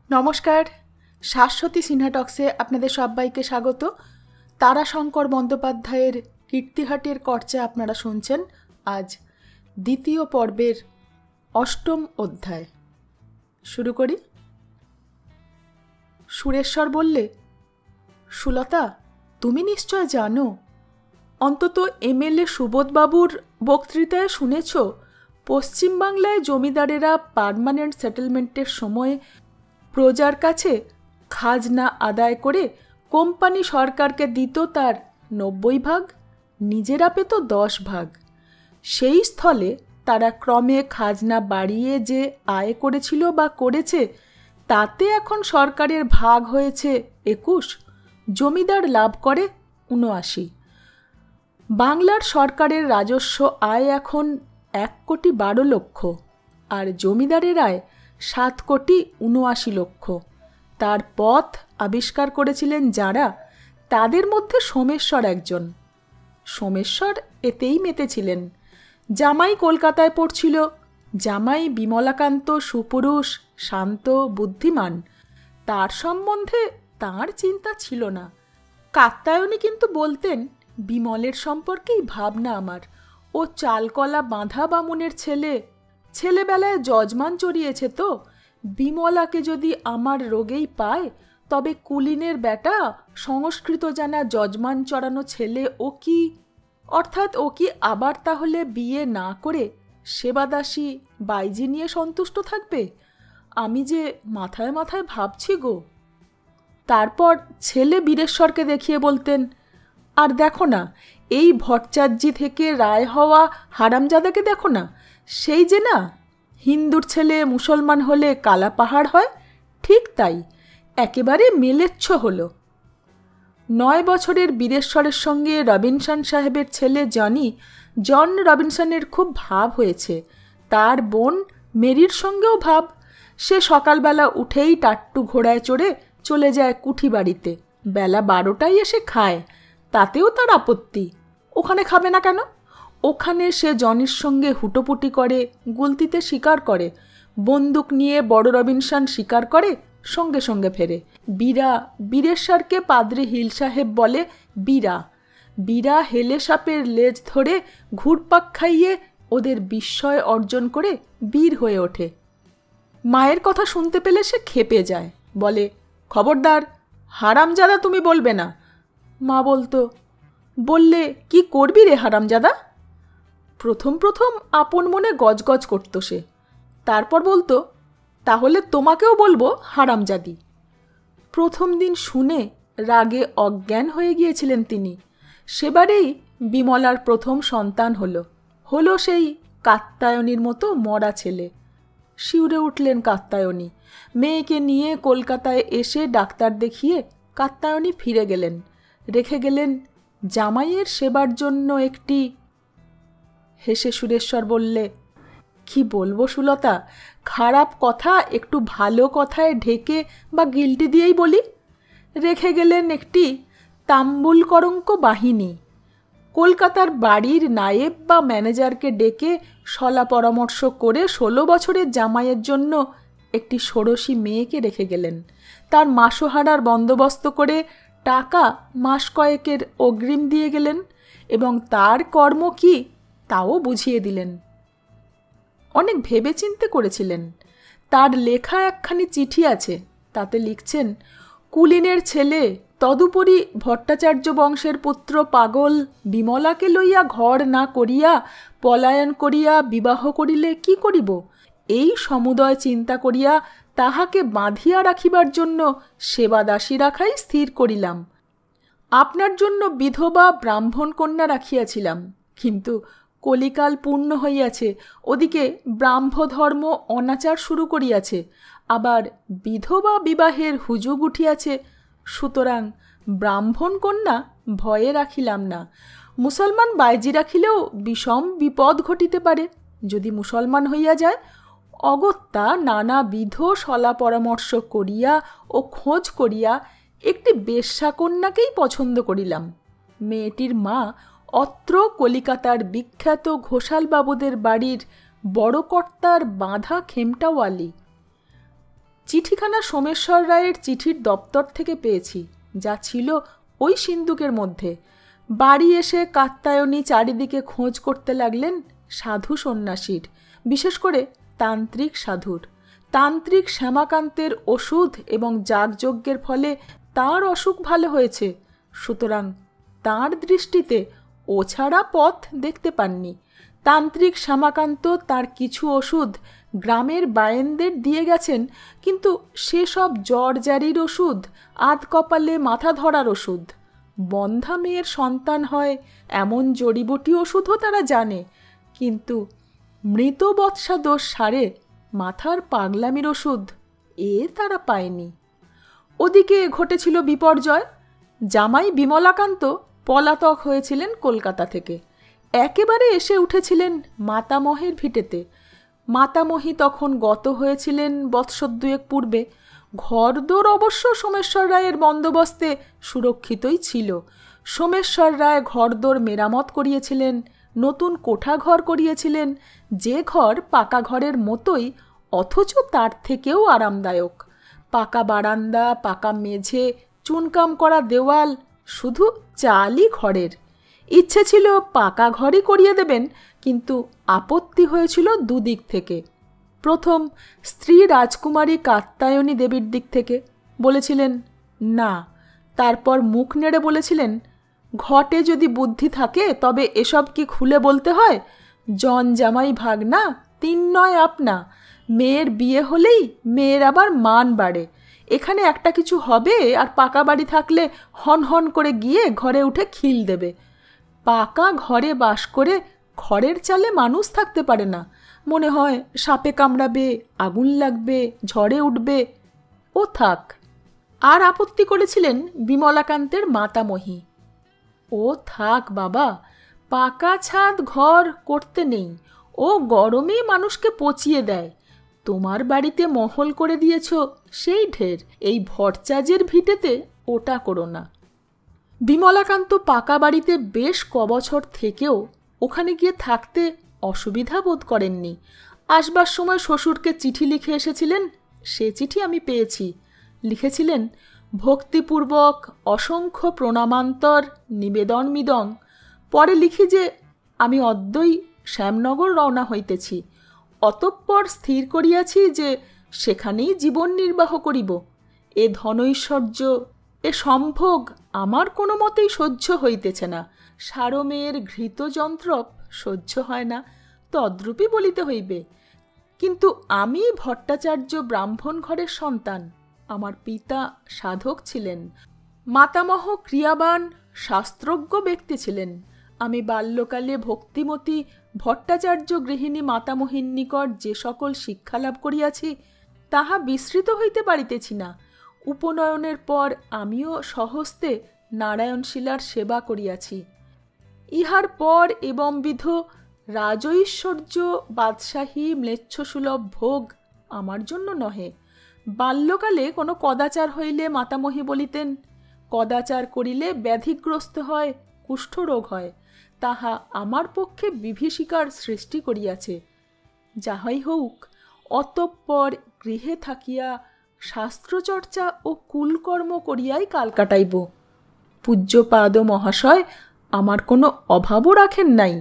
নমস্কার, শাশ্বতী সিনহা টক্সে আপনাদের সবাইকে স্বাগত। তারাশঙ্কর বন্দ্যোপাধ্যায়ের কীর্তিহাটের কর্চা আপনারা শুনছেন। আজ দ্বিতীয় পর্বের ৮ম অধ্যায় শুরু করি। সুরেশ্বর বললে, সুলতা, তুমি নিশ্চয় জানো, অন্তত এমএলএ সুবোধবাবুর বক্তৃতায় শুনেছ, পশ্চিমবাংলায় জমিদারেরা পার্মানেন্ট সেটেলমেন্টের সময় প্রজার কাছে খাজনা আদায় করে কোম্পানি সরকারকে দিত তার ৯০ ভাগ, নিজেরা পেত ১০ ভাগ। সেই স্থলে তারা ক্রমে খাজনা বাড়িয়ে যে আয় করেছিল বা করেছে, তাতে এখন সরকারের ভাগ হয়েছে ২১, জমিদার লাভ করে ৭৯। বাংলার সরকারের রাজস্ব আয় এখন ১,১২,০০,০০০ আর জমিদারের আয় ৭,৭৯,০০,০০০। তার পথ আবিষ্কার করেছিলেন যাঁরা, তাদের মধ্যে সোমেশ্বর একজন। সোমেশ্বর এতেই মেতেছিলেন। জামাই কলকাতায় পড়ছিল। জামাই বিমলাকান্ত, সুপুরুষ, শান্ত, বুদ্ধিমান। তার সম্বন্ধে তাঁর চিন্তা ছিল না। কাত্যায়নী কিন্তু বলতেন, বিমলের সম্পর্কেই ভাবনা আমার। ও চালকলা বাঁধা বামুনের ছেলে, ছেলেবেলায় যজমান চড়িয়েছে তো। বিমলাকে যদি আমার রোগেই পায়, তবে কুলিনের বেটা সংস্কৃত জানা যজমান চড়ানো ছেলে ও কি, অর্থাৎ ও কি আবার তাহলে বিয়ে না করে সেবাদাসী বাইজি নিয়ে সন্তুষ্ট থাকবে? আমি যে মাথায় মাথায় ভাবছি গো। তারপর ছেলে বীরেশ্বরকে দেখিয়ে বলতেন, আর দেখো না, এই ভট্টাচার্যি থেকে রায় হওয়া হারামজাদাকে দেখো না, সেই যে না, হিন্দুর ছেলে মুসলমান হলে কালা পাহাড় হয়, ঠিক তাই, একেবারে মেলেচ্ছ হলো। ৯ বছরের বীরেশ্বরের সঙ্গে রবিনসন সাহেবের ছেলে জনি, জন রবিনসনের খুব ভাব হয়েছে। তার বোন মেরির সঙ্গেও ভাব। সে সকালবেলা উঠেই টাট্টু ঘোড়ায় চড়ে চলে যায় কুঠি বাড়িতে, বেলা ১২টায় এসে খায়। তাতেও তার আপত্তি। ওখানে খাবে না কেন? ওখানে সে জনির সঙ্গে হুটোপুটি করে, গুলতিতে শিকার করে, বন্দুক নিয়ে বড় রবিনসন শিকার করে, সঙ্গে সঙ্গে ফেরে। বীরা, বীরেশ্বরকে পাদ্রি হিল সাহেব বলে বীরা। বীরা হেলে সাপের লেজ ধরে ঘুরপাক খাইয়ে ওদের বিস্ময় অর্জন করে বীর হয়ে ওঠে। মায়ের কথা শুনতে পেলে সে ক্ষেপে যায়, বলে, খবরদার, হারামজাদা তুমি বলবে না। মা বলতো, বললে কি করবি রে হারামজাদা? প্রথম প্রথম আপন মনে গজগজ করত সে। তারপর বলতো, তাহলে তোমাকেও বলবো হারামজাদি। প্রথম দিন শুনে রাগে অজ্ঞান হয়ে গিয়েছিলেন তিনি। সেবারেই বিমলার প্রথম সন্তান হলো সেই কাত্যায়নীর মতো মরা ছেলে। শিউরে উঠলেন কাত্যায়নী। মেয়েকে নিয়ে কলকাতায় এসে ডাক্তার দেখিয়ে কাত্যায়নী ফিরে গেলেন। রেখে গেলেন জামাইয়ের সেবার জন্য একটি। হেসে সুরেশ্বর বললে, কি বলবো সুলতা, খারাপ কথা একটু ভালো কথায় ঢেকে বা গিল্টি দিয়েই বলি। রেখে গেলেন একটি তাম্বুল কলঙ্ক বাহিনী। কলকাতার বাড়ির নায়েব বা ম্যানেজারকে ডেকে সলা পরামর্শ করে ১৬ বছরের জামাইয়ের জন্য একটি ষোড়শী মেয়েকে রেখে গেলেন। তার মাসোহারার বন্দোবস্ত করে টাকা মাস কয়েকের অগ্রিম দিয়ে গেলেন এবং তার কর্ম কি তাও বুঝিয়ে দিলেন। অনেক ভেবেচিন্তে করেছিলেন। তার লেখা একখানি চিঠি আছে, তাতে লিখছেন, কুলিনের ছেলে, তদুপরি ভট্টাচার্য বংশের পুত্র পাগল বিমলাকে লইয়া ঘর না করিয়া পলায়ন করিয়া বিবাহ করিলে কি করিব? এই সমুদয় চিন্তা করিয়া তাহাকে বাঁধিয়া রাখিবার জন্য সেবাদাসী রাখাই স্থির করিলাম। আপনার জন্য বিধবা ব্রাহ্মণ কন্যা রাখিয়াছিলাম, কিন্তু কলিকাল পূর্ণ হইয়াছে, ওদিকে ব্রাহ্মধর্ম অনাচার শুরু করিয়াছে, আবার বিধবা বিবাহের হুজুগ উঠিয়াছে। সুতরাং ব্রাহ্মণ কন্যা ভয়ে রাখিলাম না। মুসলমান বাইজি রাখিলেও বিষম বিপদ ঘটিতে পারে। যদি মুসলমান হইয়া যায়, অগত্যা নানাবিধ সলা পরামর্শ করিয়া ও খোঁজ করিয়া একটি বেশ্যাকন্যাকেই পছন্দ করিলাম। মেয়েটির মা অত্র কলিকাতার বিখ্যাত ঘোষালবাবুদের বাড়ির বড় কর্তার বাঁধা খেমটাওয়ালি। চিঠিখানা সোমেশ্বর রায়ের চিঠির দপ্তর থেকে পেয়েছি, যা ছিল ওই সিন্দুকের মধ্যে। বাড়ি এসে কাত্যায়নী চারিদিকে খোঁজ করতে লাগলেন সাধু সন্ন্যাসীর, বিশেষ করে তান্ত্রিক সাধুর। তান্ত্রিক শ্যামাকান্তের ওষুধ এবং যাগযজ্ঞের ফলে তার অসুখ ভালো হয়েছে, সুতরাং তাঁর দৃষ্টিতে ও ছাড়া পথ দেখতে পাননি। তান্ত্রিক শ্যামাকান্ত তার কিছু ওষুধ গ্রামের বায়েনদের দিয়ে গেছেন, কিন্তু সেসব জ্বর জারির ওষুধ, আধ কপালে মাথা ধরার ওষুধ। বন্ধা মেয়ের সন্তান হয় এমন জড়িবুটি ওষুধও তারা জানে, কিন্তু মৃত বৎসা দোষ সারে মাথার পাগলামির ওষুধ তারা পায়নি। ওদিকে ঘটেছিল বিপর্যয়। জামাই বিমলাকান্ত পলাতক হয়েছিলেন কলকাতা থেকে, একেবারে এসে উঠেছিলেন মাতামহের ভিটেতে। মাতামহী তখন গত হয়েছিলেন বৎসর দুয়েক পূর্বে। ঘরদোর অবশ্য সোমেশ্বর রায়ের বন্দোবস্তে সুরক্ষিতই ছিল। সোমেশ্বর রায় ঘরদোর মেরামত করিয়েছিলেন, নতুন কোঠাঘর করিয়েছিলেন, যে ঘর পাকা ঘরের মতোই, অথচ তার থেকেও আরামদায়ক। পাকা বারান্দা, পাকা মেঝে, চুনকাম করা দেওয়াল, শুধু চালই ঘরের। ইচ্ছে ছিল পাকা ঘরই করিয়ে দেবেন, কিন্তু আপত্তি হয়েছিল দুদিক থেকে। প্রথম স্ত্রী রাজকুমারী কাত্যায়নী দেবীর দিক থেকে বলেছিলেন না, তারপর মুখ নেড়ে বলেছিলেন, ঘটে যদি বুদ্ধি থাকে তবে এসব কি খুলে বলতে হয়? জন জামাই ভাগনা, তিন নয় আপনা। মেয়ের বিয়ে হলেই মেয়ের আবার মান বাড়ে। এখানে একটা কিছু হবে আর পাকা বাড়ি থাকলে হন হন করে গিয়ে ঘরে উঠে খিল দেবে। পাকা ঘরে বাস করে খড়ের চালে মানুষ থাকতে পারে না। মনে হয় সাপে কামড়াবে, আগুন লাগবে, ঝড়ে উঠবে। ও থাক। আর আপত্তি করেছিলেন বিমলাকান্তের মাতামহী। ও থাক বাবা, পাকা ছাদ ঘর করতে নেই, ও গরমে মানুষকে পচিয়ে দেয়। তোমার বাড়িতে মহল করে দিয়েছ, সেই ঢের। এই ভরচাজের ভিটেতে ওটা করো না। বিমলাকান্ত পাকা বাড়িতে বেশ কবছর থেকেও ওখানে গিয়ে থাকতে অসুবিধা বোধ করেননি। আসবার সময় শ্বশুরকে চিঠি লিখে এসেছিলেন, সে চিঠি আমি পেয়েছি। লিখেছিলেন, ভক্তিপূর্বক অসংখ্য প্রণামান্তর নিবেদন মিদং। পরে লিখি যে আমি অদ্যই শ্যামনগর রওনা হইতেছি। অতঃপর স্থির করিয়াছি যে সেখানেই জীবন নির্বাহ করিব। এ ধনৈশ্বর্য, এ সম্ভোগ আমার কোনো মতেই সহ্য হইতেছে না। সারমেয়ের ঘৃতযন্ত্রপ সহ্য হয় না, তদ্রূপই বলিতে হইবে। কিন্তু আমি ভট্টাচার্য ব্রাহ্মণ ঘরের সন্তান। আমার পিতা সাধক ছিলেন, মাতামহ ক্রিয়াবান শাস্ত্রজ্ঞ ব্যক্তি ছিলেন। আমি বাল্যকালে ভক্তিমতী ভট্টাচার্য গৃহিণী মাতামহীর নিকট যে সকল শিক্ষালাভ করিয়াছি, তাহা বিস্মৃত হইতে পারিতেছি না। উপনয়নের পর আমিও স্বহস্তে নারায়ণশিলার সেবা করিয়াছি। ইহার পর এবংবিধ রাজৈশ্বর্য, বাদশাহী, ম্লেচ্ছসুলভ ভোগ আমার জন্য নহে। বাল্যকালে কোনো কদাচার হইলে মাতামহী বলিতেন, কদাচার করিলে ব্যাধিগ্রস্ত হয়, কুষ্ঠরোগ হয়। তাহা আমার পক্ষে বিভীষিকার সৃষ্টি করিয়াছে। যাহাই হউক, অতঃপর গৃহে থাকিয়া শাস্ত্রচর্চা ও কুলকর্ম করিয়াই কাল কাটাইব। পূজ্যপাদ মহাশয় আমার কোনো অভাবও রাখেন নাই।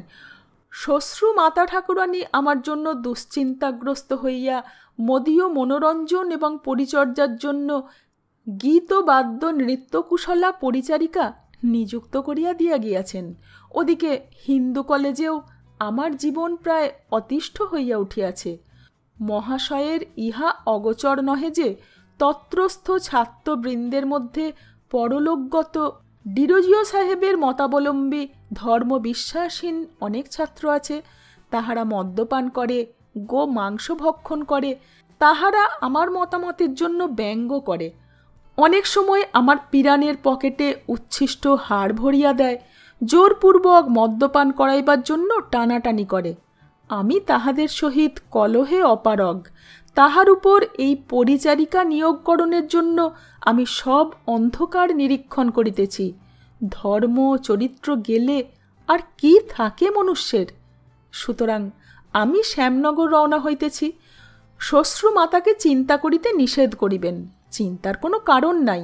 শ্বশ্রু মাতা ঠাকুরানী আমার জন্য দুশ্চিন্তাগ্রস্ত হইয়া মদীয় মনোরঞ্জন এবং পরিচর্যার জন্য গীত বাদ্য নৃত্যকুশলা পরিচারিকা নিযুক্ত করিয়া দিয়া গিয়াছেন। ওদিকে হিন্দু কলেজেও আমার জীবন প্রায় অতিষ্ঠ হইয়া উঠিয়াছে। মহাশয়ের ইহা অগোচর নহে যে তত্রস্থ ছাত্রবৃন্দের মধ্যে পরলোকগত ডিরোজিও সাহেবের মতাবলম্বী ধর্মবিশ্বাসহীন অনেক ছাত্র আছে। তাহারা মদ্যপান করে, গো মাংস ভক্ষণ করে, তাহারা আমার মতামতের জন্য ব্যঙ্গ করে। অনেক সময় আমার পিরানের পকেটে উচ্ছিষ্ট হাড় ভরিয়া দেয়, জোরপূর্বক মদ্যপান করাইবার জন্য টানাটানি করে। আমি তাহাদের সহিত কলহে অপারগ। তাহার উপর এই পরিচারিকা নিয়োগকরণের জন্য আমি সব অন্ধকার নিরীক্ষণ করিতেছি। ধর্ম চরিত্র গেলে আর কি থাকে মনুষ্যের? সুতরাং আমি শ্যামনগর রওনা হইতেছি। শ্বশ্রু মাতাকে চিন্তা করিতে নিষেধ করিবেন, চিন্তার কোনো কারণ নাই।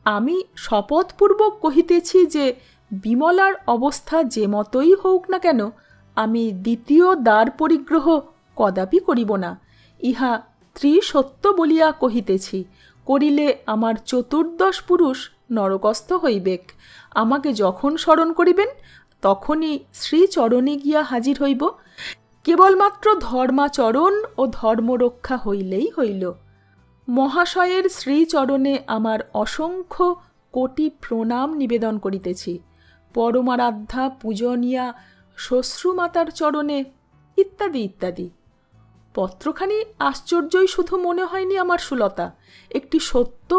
আমি শপথপূর্বক কহিতেছি যে বিমলার অবস্থা যে মতোই হোক না কেন, আমি দ্বিতীয় দ্বার পরিগ্রহ কদাপি করিব না। ইহা ত্রিসত্য বলিয়া কহিতেছি। করিলে আমার চতুর্দশ পুরুষ নরকস্থ হইবেক। আমাকে যখন স্মরণ করিবেন তখনই শ্রীচরণে গিয়া হাজির হইব। কেবলমাত্র ধর্মাচরণ ও ধর্মরক্ষা হইলেই হইল। মহাশয়ের শ্রীচরণে আমার অসংখ্য কোটি প্রণাম নিবেদন করিতেছি। পরমারাধ্যা পূজনীয়া শ্বশ্রুমাতার চরণে ইত্যাদি ইত্যাদি। পত্রখানি আশ্চর্যই শুধু মনে হয়নি আমার সুলতা, একটি সত্য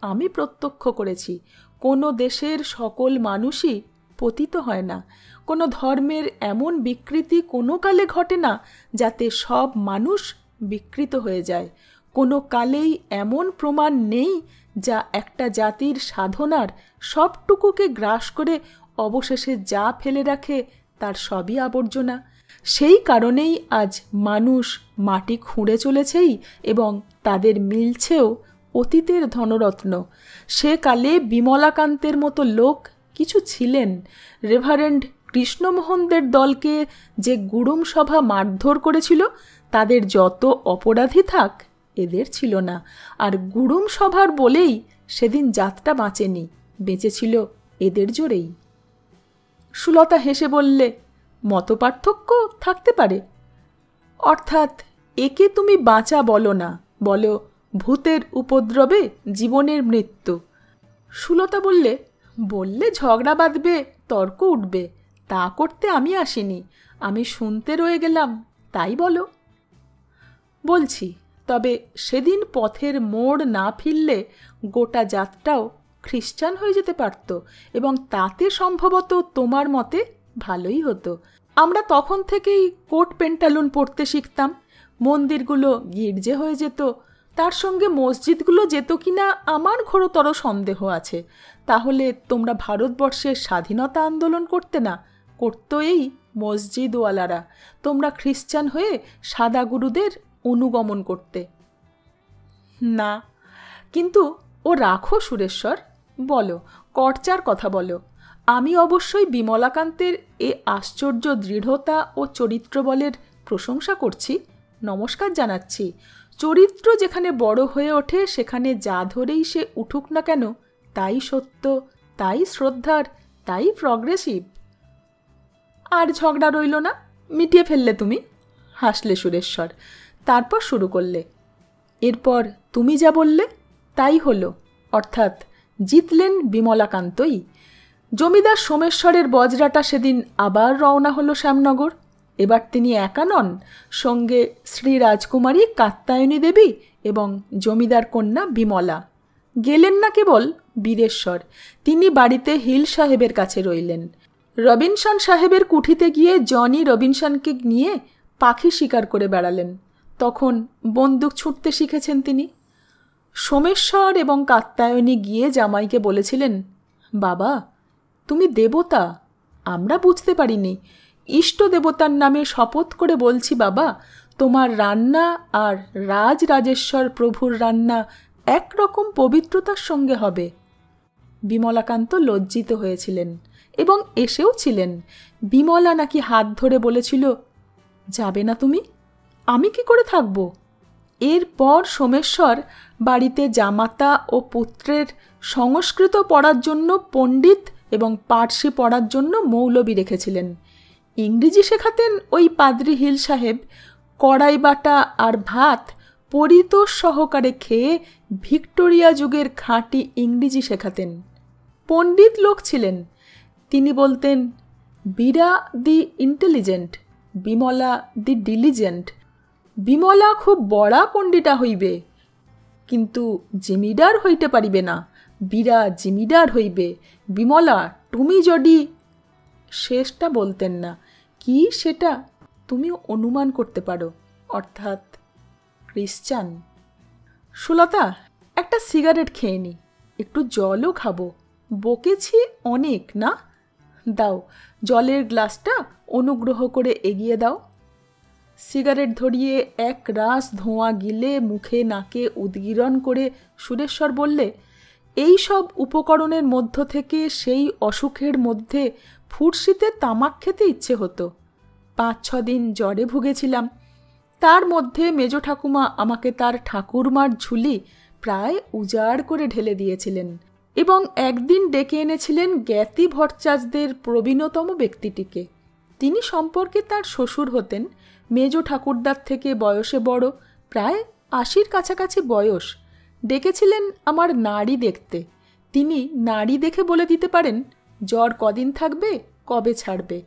আমি প্রত্যক্ষ করেছি। কোনো দেশের সকল মানুষই পতিত হয় না, কোনো ধর্মের এমন বিকৃতি কোনো কালে ঘটে না যাতে সব মানুষ বিকৃত হয়ে যায়। কোনো কালেই এমন প্রমাণ নেই যা একটা জাতির সাধনার সবটুকুকে গ্রাস করে অবশেষে যা ফেলে রাখে তার সবই আবর্জনা। সেই কারণেই আজ মানুষ মাটি খুঁড়ে চলেছেই এবং তাদের মিলছেও অতীতের ধনরত্ন। সে কালে বিমলাকান্তের মতো লোক কিছু ছিলেন। রেভারেন্ড কৃষ্ণমোহনদের দলকে যে গুড়ুম সভা মারধর করেছিল, তাদের যত অপরাধী থাক এদের ছিল না। আর গুড়ুম সভার বলেই সেদিন জাতটা বাঁচেনি, বেঁচেছিল এদের জোরেই। সুলতা হেসে বললে, মতপার্থক্য থাকতে পারে। অর্থাৎ একে তুমি বাঁচা বলো না, বলো ভূতের উপদ্রবে জীবনের মৃত্যু। সুলতা বললে, বললে ঝগড়া বাঁধবে, তর্ক উঠবে, তা করতে আমি আসিনি। আমি শুনতে রয়ে গেলাম, তাই বলো। বলছি, তবে সেদিন পথের মোড় না ফিরলে গোটা জাতটাও খ্রিস্টান হয়ে যেতে পারত, এবং তাতে সম্ভবত তোমার মতে ভালোই হতো। আমরা তখন থেকেই কোট পেন্টালুন পড়তে শিখতাম, মন্দিরগুলো গির্জে হয়ে যেত, তার সঙ্গে মসজিদগুলো যেত কিনা আমার ঘোরতর সন্দেহ আছে। তাহলে তোমরা ভারতবর্ষের স্বাধীনতা আন্দোলন করতে না, করতো এই মসজিদওয়ালারা। তোমরা খ্রিস্টান হয়ে সাদা গুরুদের অনুগমন করতে। না, কিন্তু ও রাখো সুরেশ্বর, বলো, কর্চার কথা বলো। আমি অবশ্যই বিমলাকান্তের এ আশ্চর্য দৃঢ়তা ও চরিত্রবলের প্রশংসা করছি, নমস্কার জানাচ্ছি। চরিত্র যেখানে বড় হয়ে ওঠে সেখানে যা ধরেই সে উঠুক না কেন তাই সত্য, তাই শ্রদ্ধার, তাই প্রগ্রেসিভ। আর ঝগড়া রইল না, মিটিয়ে ফেললে তুমি, হাসলে সুরেশ্বর। তারপর শুরু করলে, এরপর তুমি যা বললে তাই হলো, অর্থাৎ জিতলেন বিমলাকান্তই। জমিদার সোমেশ্বরের বজরাটা সেদিন আবার রওনা হলো শ্যামনগর। এবার তিনি একা নন, সঙ্গে শ্রী রাজকুমারী কাত্যায়নী দেবী এবং জমিদার কন্যা বিমলা। গেলেন না কেবল বীরেশ্বর, তিনি বাড়িতে হিল সাহেবের কাছে রইলেন। রবিনসন সাহেবের কুঠিতে গিয়ে জনি রবিনসনকে নিয়ে পাখি শিকার করে বেড়ালেন। তখন বন্দুক ছুটতে শিখেছেন তিনি। সোমেশ্বর এবং কাত্যায়নী গিয়ে জামাইকে বলেছিলেন, বাবা তুমি দেবতা, আমরা বুঝতে পারিনি। ইষ্ট দেবতার নামে শপথ করে বলছি বাবা, তোমার রান্না আর রাজরাজেশ্বর প্রভুর রান্না একরকম পবিত্রতার সঙ্গে হবে। বিমলাকান্ত লজ্জিত হয়েছিলেন এবং এসেও ছিলেন। বিমলা নাকি হাত ধরে বলেছিল, যাবে না তুমি, আমি কি করে থাকব? এরপর সোমেশ্বর বাড়িতে জামাতা ও পুত্রের সংস্কৃত পড়ার জন্য পণ্ডিত এবং পার্সি পড়ার জন্য মৌলবি রেখেছিলেন। ইংরেজি শেখাতেন ওই পাদ্রি হিল সাহেব। কড়াই বাটা আর ভাত পরিতোষ সহকারে খেয়ে ভিক্টোরিয়া যুগের খাঁটি ইংরেজি শেখাতেন। পণ্ডিত লোক ছিলেন। তিনি বলতেন, বীরা দি ইন্টেলিজেন্ট, বিমলা দি ডিলিজেন্ট। বিমলা খুব বড়া পণ্ডিতা হইবে, কিন্তু জিমিদার হইতে পারিবে না। বীরা জিমিদার হইবে, বিমলা তুমি যদি। শেষটা বলতেন না, কি সেটা তুমি অনুমান করতে পারো, অর্থাৎ খ্রিস্টান। সুলতা, একটা সিগারেট খেয়ে নি, একটু জলও খাবো। বকেছি অনেক না? দাও, জলের গ্লাসটা অনুগ্রহ করে এগিয়ে দাও। সিগারেট ধরিয়ে এক রাস ধোঁয়া গিলে মুখে নাকে উদ্গীরণ করে সুরেশ্বর বললে, এই সব উপকরণের মধ্য থেকে সেই অসুখের মধ্যে ফুটশিতে তামাক খেতে ইচ্ছে হতো। 5-6 দিন জ্বরে ভুগেছিলাম। তার মধ্যে মেজ ঠাকুমা আমাকে তার ঠাকুরমার ঝুলি প্রায় উজাড় করে ঢেলে দিয়েছিলেন এবং একদিন ডেকে এনেছিলেন জ্ঞাতি ভট্টাচার্যদের প্রবীণতম ব্যক্তিটিকে। তিনি সম্পর্কে তার শ্বশুর হতেন, মেজ ঠাকুরদার থেকে বয়সে বড়, প্রায় 80-র কাছাকাছি বয়স। ডেকেছিলেন আমার নাড়ি দেখতে। তিনি নাড়ি দেখে বলে দিতে পারেন জ্বর কদিন থাকবে, কবে ছাড়বে।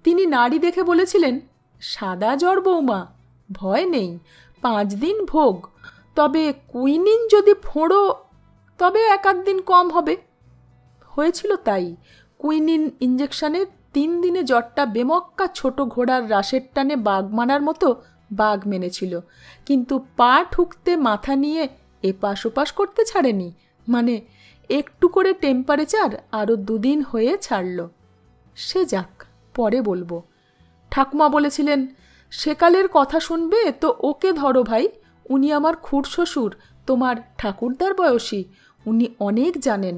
তিনি নাড়ি দেখে বলেছিলেন, সাদা জ্বর বৌমা, ভয় নেই, 5 দিন ভোগ, তবে কুইনিন যদি ফোঁড়ো তবে 1-8 দিন কম হবে। হয়েছিল তাই। কুইনিন ইঞ্জেকশানে 3 দিনে জ্বরটা বেমক্কা ছোট ঘোড়ার রাশের টানে বাঘ মারার মতো বাঘ মেনেছিল, কিন্তু পা ঠুকতে মাথা নিয়ে এপাশ ওপাশ করতে ছাড়েনি। মানে একটু করে টেম্পারেচার আরও 2 দিন হয়ে ছাড়ল। সে যাক, পরে বলবো। ঠাকুমা বলেছিলেন, সেকালের কথা শুনবে তো ওকে ধরো ভাই, উনি আমার খুড়শ্বশুর, তোমার ঠাকুরদার বয়সী, উনি অনেক জানেন।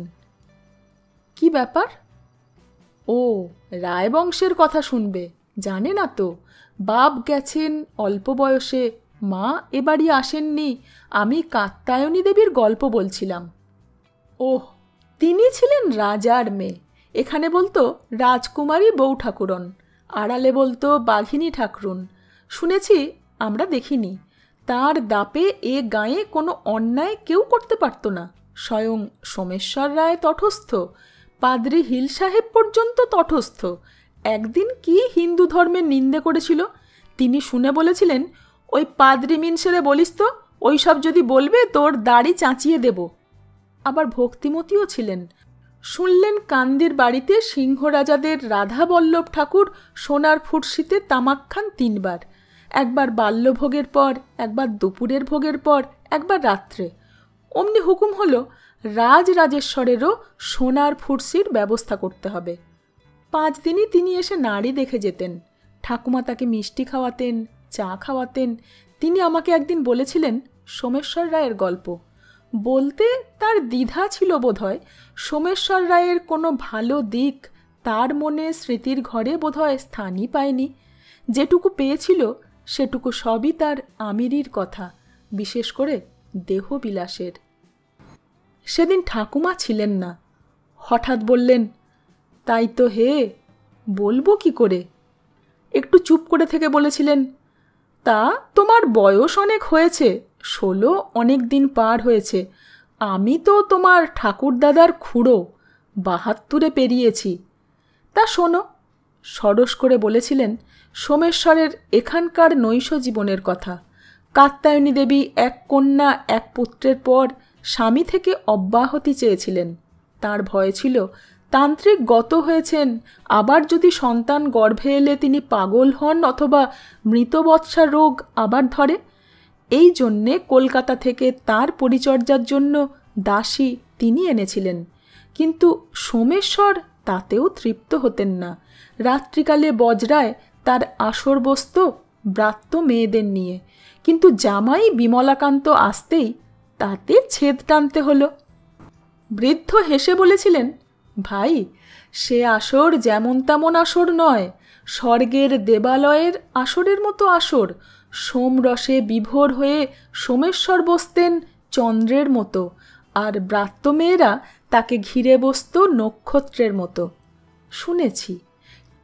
কি ব্যাপার? ও, রায়বংশের কথা শুনবে? জানে না তো, বাপ গেছেন অল্প বয়সে, মা এবারই আসেননি। আমি কাত্যায়নী দেবীর গল্প বলছিলাম। ওহ, তিনি ছিলেন রাজার মেয়ে। এখানে বলতো রাজকুমারী বউ ঠাকুরন, আড়ালে বলতো বাঘিনী ঠাকুরুন। শুনেছি, আমরা দেখিনি। তার দাপে এ গাঁয়ে কোনো অন্যায় কেউ করতে পারত না। স্বয়ং সোমেশ্বর রায় তটস্থ, পাদ্রী হিল সাহেব পর্যন্ত তটস্থ। একদিন কি হিন্দু ধর্মের নিন্দে করেছিল, তিনি শুনে বলেছিলেন, ওই পাদ্রী মিনসেরে বলিস তো, ওই সব যদি বলবে তোর দাড়ি চাঁচিয়ে দেব। আবার ভক্তিমতীও ছিলেন। শুনলেন কান্দির বাড়িতে সিংহরাজাদের রাধাবল্লভ ঠাকুর সোনার ফুটশিতে তামাক খান 3 বার, একবার বাল্যভোগের পর, একবার দুপুরের ভোগের পর, একবার রাত্রে। অমনি হুকুম হলো রাজরাজেশ্বরেরও সোনার ফুটসির ব্যবস্থা করতে হবে। 5 দিনই তিনি এসে নাড়ি দেখে যেতেন। ঠাকুমা তাকে মিষ্টি খাওয়াতেন, চা খাওয়াতেন। তিনি আমাকে একদিন বলেছিলেন সোমেশ্বর রায়ের গল্প। বলতে তার দ্বিধা ছিল বোধহয়। সোমেশ্বর রায়ের কোনো ভালো দিক তার মনে স্মৃতির ঘরে বোধহয় স্থানই পায়নি। যেটুকু পেয়েছিল সেটুকু সবই তার আমিরির কথা, বিশেষ করে দেহবিলাসের। সেদিন ঠাকুমা ছিলেন না। হঠাৎ বললেন, তাই তো হে, বলবো কি করে। একটু চুপ করে থেকে বলেছিলেন, তা তোমার বয়স অনেক হয়েছে, 16 অনেক দিন পার হয়েছে। আমি তো তোমার ঠাকুরদাদার খুড়ো, 72-এ পেরিয়েছি। তা শোনো। সরস করে বলেছিলেন সোমেশ্বরের এখানকার নৈশ জীবনের কথা। কাত্যায়নী দেবী 1 কন্যা 1 পুত্রের পর স্বামী থেকে অব্যাহতি চেয়েছিলেন। তার ভয় ছিল তান্ত্রিক গত হয়েছেন, আবার যদি সন্তান গর্ভে এলে তিনি পাগল হন অথবা মৃতবৎসা রোগ আবার ধরে। এই জন্যে কলকাতা থেকে তার পরিচর্যার জন্য দাসী তিনি এনেছিলেন। কিন্তু সোমেশ্বর তাতেও তৃপ্ত হতেন না। রাত্রিকালে বজরায় তার আসর বসত ব্রাত্য মেয়েদের নিয়ে, কিন্তু জামাই বিমলাকান্ত আসতেই তাতে ছেদ টানতে হলো। বৃদ্ধ হেসে বলেছিলেন, ভাই, সে আসর যেমন তেমন আসর নয়, স্বর্গের দেবালয়ের আসরের মতো আসর। সোমরসে বিভোর হয়ে সোমেশ্বর বসতেন চন্দ্রের মতো, আর ব্রাত্য মেয়েরা তাকে ঘিরে বসত নক্ষত্রের মতো। শুনেছি।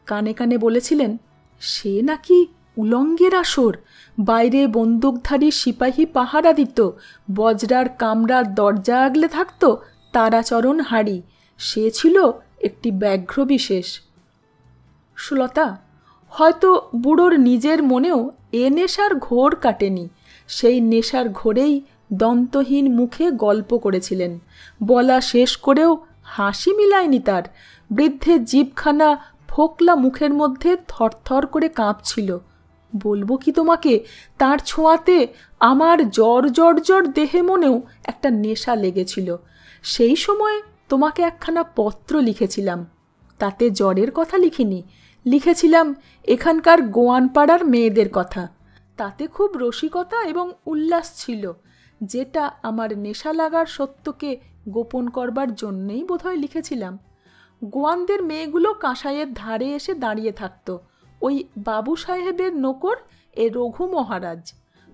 কানে কানে বলেছিলেন, সে নাকি উলঙ্গের আসর, বাইরে বন্দুকধারী সিপাহী পাহারা দিত, বজরার কামরার দরজা আগলে থাকত তারাচরণ হাড়ি। সে ছিল একটি ব্যাঘ্র বিশেষ। সুলতা, হয়তো বুড়োর নিজের মনেও এ নেশার ঘোর কাটেনি। সেই নেশার ঘোরেই দন্তহীন মুখে গল্প করেছিলেন। বলা শেষ করেও হাসি মিলায়নি তার। বৃদ্ধের জিভখানা ফোকলা মুখের মধ্যে থরথর করে কাঁপছিল। বলবো কি তোমাকে, তার ছোঁয়াতে আমার জ্বর জ্বর জ্বর দেহে মনেও একটা নেশা লেগেছিল। সেই সময় তোমাকে একখানা পত্র লিখেছিলাম। তাতে জ্বরের কথা লিখিনি, লিখেছিলাম এখানকার গোয়ানপাড়ার মেয়েদের কথা। তাতে খুব রসিকতা এবং উল্লাস ছিল, যেটা আমার নেশা লাগার সত্যকে গোপন করবার জন্যেই বোধহয় লিখেছিলাম। গোয়ানদের মেয়েগুলো কাঁসাইয়ের ধারে এসে দাঁড়িয়ে থাকত। ওই বাবু সাহেবের নোকর এ রঘু মহারাজ।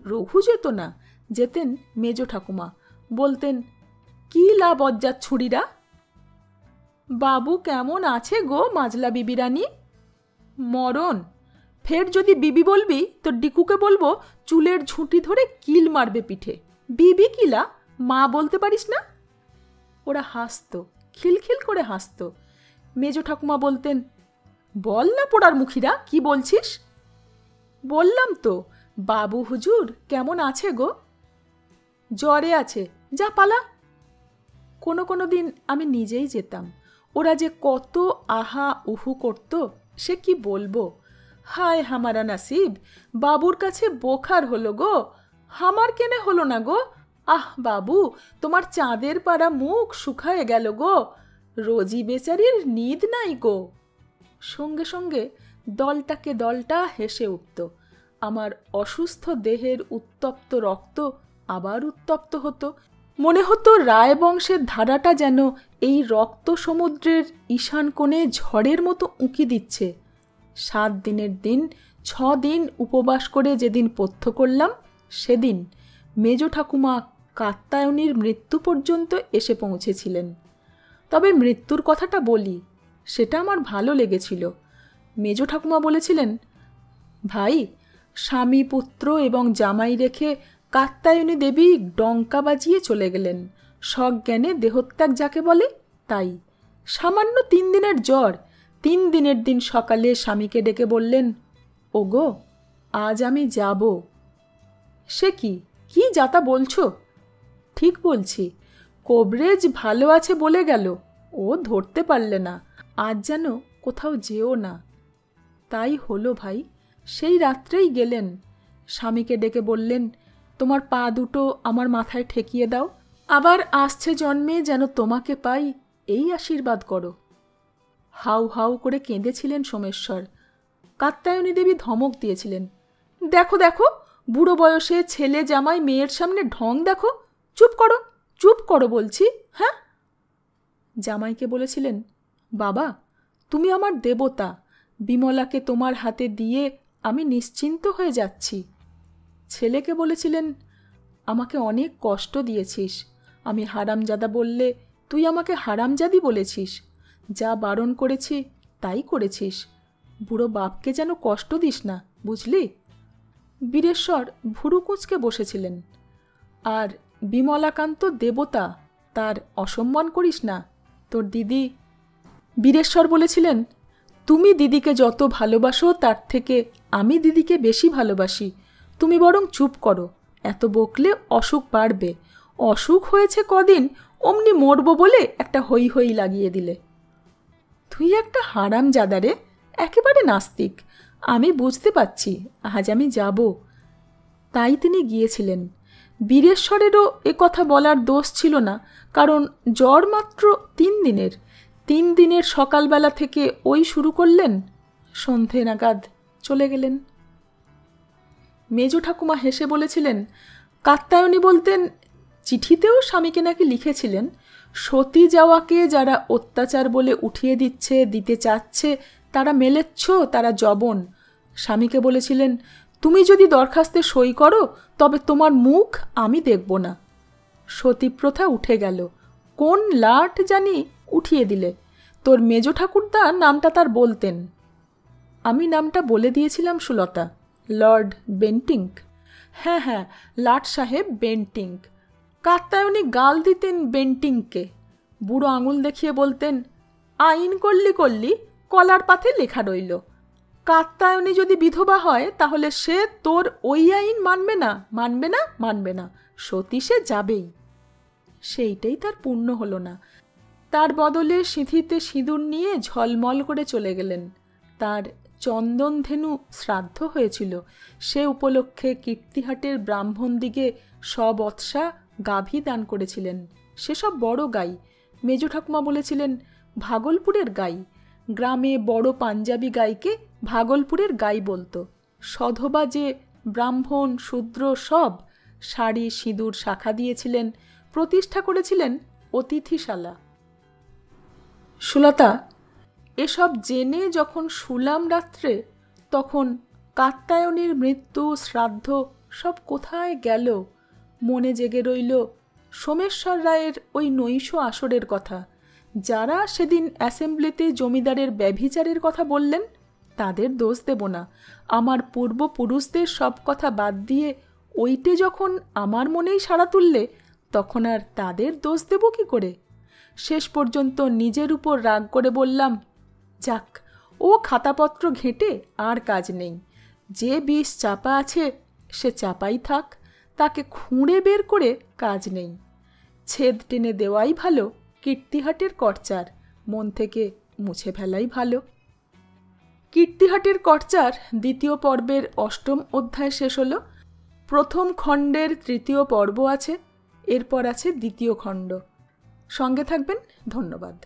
রঘু যেত না, যেতেন মেজ ঠাকুমা। বলতেন, কি লা বজ্জাত ছুরিরা? বাবু কেমন আছে গো মাজলা বিবিরানি? মরণ। ফের যদি বিবি বলবি তো ডিকুকে বলবো চুলের ঝুঁটি ধরে কিল মারবে পিঠে। বিবি কিলা, মা বলতে পারিস না? ওরা হাসত, খিলখিল করে হাসত। মেজ ঠাকুমা বলতেন, বল না পোড়ার মুখিরা, কি বলছিস? বললাম তো, বাবু হুজুর কেমন আছে গো? জ্বরে আছে, যা পালা। কোনো দিন আমি নিজেই যেতাম। ওরা যে কত আহা উহু করত সে কি বলবো। হায় হামারা নাসিব, বাবুর কাছে বোখার হলো গো। হামার কেনে হলো না গো? আহ বাবু, তোমার চাঁদের পাড়া মুখ শুকায়ে গেল গো। রোজি বেচারির নিদ নাই গো। সঙ্গে সঙ্গে দলটাকে দলটা হেসে উঠত। আমার অসুস্থ দেহের উত্তপ্ত রক্ত আবার উত্তপ্ত হতো। মনে হতো রায়বংশের ধারাটা যেন এই রক্ত সমুদ্রের ঈশান কোণে ঝড়ের মতো উঁকি দিচ্ছে। 7 দিনের দিন 6 দিন উপবাস করে যেদিন পথ্য করলাম, সেদিন মেজ ঠাকুমা কাত্যায়নীর মৃত্যু পর্যন্ত এসে পৌঁছেছিলেন। তবে মৃত্যুর কথাটা বলি, সেটা আমার ভালো লেগেছিল। মেজ ঠাকুমা বলেছিলেন, ভাই, স্বামী পুত্র এবং জামাই রেখে কাত্যায়নী দেবী ডঙ্কা বাজিয়ে চলে গেলেন। সজ্ঞানে দেহত্যাগ যাকে বলে তাই। সামান্য 3 দিনের জ্বর। 3 দিনের দিন সকালে স্বামীকে ডেকে বললেন, ওগো, আজ আমি যাব। সে কি, কি যাতা বলছো? ঠিক বলছি, কবরেজ ভালো আছে বলে গেল, ও ধরতে পারলে না, আজ যেন কোথাও যেও না। তাই হলো ভাই। সেই রাত্রেই গেলেন। স্বামীকে ডেকে বললেন, তোমার পা দুটো আমার মাথায় ঠেকিয়ে দাও, আবার আসছে জন্মে যেন তোমাকে পাই, এই আশীর্বাদ করো। হাউ হাউ করে কেঁদেছিলেন সোমেশ্বর। কাত্যায়নী দেবী ধমক দিয়েছিলেন, দেখো দেখো, বুড়ো বয়সে ছেলে জামাই মেয়ের সামনে ঢং দেখো। চুপ করো, চুপ করো বলছি। হ্যাঁ। জামাইকে বলেছিলেন, বাবা, তুমি আমার দেবতা, বিমলাকে তোমার হাতে দিয়ে আমি নিশ্চিন্ত হয়ে যাচ্ছি। ছেলেকে বলেছিলেন, আমাকে অনেক কষ্ট দিয়েছিস, আমি হারামজাদা বললে তুই আমাকে হারামজাদি বলেছিস, যা বারণ করেছি তাই করেছিস, বুড়ো বাপকে যেন কষ্ট দিস না, বুঝলি? বীরেশ্বর ভুরু কুঁচকে বসেছিলেন। আর বিমলাকান্ত দেবতা, তার অসম্মান করিস না, তোর দিদি। বীরেশ্বর বলেছিলেন, তুমি দিদিকে যত ভালোবাসো তার থেকে আমি দিদিকে বেশি ভালোবাসি, তুমি বরং চুপ করো, এত বকলে অসুখ বাড়বে। অসুখ হয়েছে কদিন, অমনি মরব বলে একটা হই হই লাগিয়ে দিলে। তুই একটা হারামজাদা রে, একেবারে নাস্তিক। আমি বুঝতে পারছি, আজ আমি যাব। তাই তিনি গিয়েছিলেন। বীরেশ্বরেরও এ কথা বলার দোষ ছিল না, কারণ জ্বর মাত্র 3 দিনের। 3 দিনের সকালবেলা থেকে ওই শুরু করলেন, সন্ধে নাগাদ চলে গেলেন। মেজ ঠাকুমা হেসে বলেছিলেন, কাত্যায়নী বলতেন, চিঠিতেও স্বামীকে নাকি লিখেছিলেন, সতী যাওয়াকে যারা অত্যাচার বলে উঠিয়ে দিতে চাচ্ছে তারা মেলেচ্ছ, তারা জবন। স্বামীকে বলেছিলেন, তুমি যদি দরখাস্তে সই করো তবে তোমার মুখ আমি দেখব না। সতী প্রথা উঠে গেল। কোন লাট জানি উঠিয়ে দিলে। তোর মেজ ঠাকুরদা নামটা তার বলতেন। আমি নামটা বলে দিয়েছিলাম সুলতা, লর্ড বেন্টিঙ্ক। হ্যাঁ হ্যাঁ, লাট সাহেব বেন্টিঙ্ক। কাত্যায়নী গাল দিতেন বেন্টিঙ্ককে। বুড়ো আঙুল দেখিয়ে বলতেন, আইন করলি কলার পাতে লেখা রইল। কাত্যায়নী যদি বিধবা হয় তাহলে সে তোর ওই আইন মানবে না, সতী সে যাবেই। সেইটাই তার পূর্ণ হলো না। তার বদলে সিঁথিতে সিঁদুর নিয়ে ঝলমল করে চলে গেলেন। তার চন্দনধেনু শ্রাদ্ধ হয়েছিল, সে উপলক্ষে কীর্তিহাটের ব্রাহ্মণদিগে সবৎসা গাভী দান করেছিলেন। সেসব বড় গাই। মেজ ঠাকুমা বলেছিলেন, ভাগলপুরের গাই। গ্রামে বড় পাঞ্জাবি গাইকে ভাগলপুরের গাই বলতো। সধবা যে ব্রাহ্মণ শূদ্র সব শাড়ি সিঁদুর শাখা দিয়েছিলেন, প্রতিষ্ঠা করেছিলেন অতিথিশালা। সুলতা এসব জেনে যখন শুলাম রাত্রে, তখন কাত্যায়নীর মৃত্যু শ্রাদ্ধ সব কোথায় গেল? মনে জেগে রইল সোমেশ্বর রায়ের ওই নৈশ আসরের কথা। যারা সেদিন অ্যাসেম্বলিতে জমিদারের ব্যভিচারের কথা বললেন, তাদের দোষ দেব না। আমার পূর্বপুরুষদের সব কথা বাদ দিয়ে ওইটে যখন আমার মনেই সাড়া তুললে, তখন আর তাদের দোষ দেব কি করে? শেষ পর্যন্ত নিজের উপর রাগ করে বললাম, যাক, ও খাতাপত্র ঘেঁটে আর কাজ নেই। যে বিষ চাপা আছে সে চাপাই থাক, তাকে খুঁড়ে বের করে কাজ নেই। ছেদ টেনে দেওয়াই ভালো কীর্তিহাটের কর্চার, মন থেকে মুছে ফেলাই ভালো। কীর্তিহাটের কর্চার দ্বিতীয় পর্বের ৮ম অধ্যায় শেষ হলো। প্রথম খণ্ডের ৩য় পর্ব আছে, এরপর আছে ২য় খণ্ড। সঙ্গে থাকবেন। ধন্যবাদ।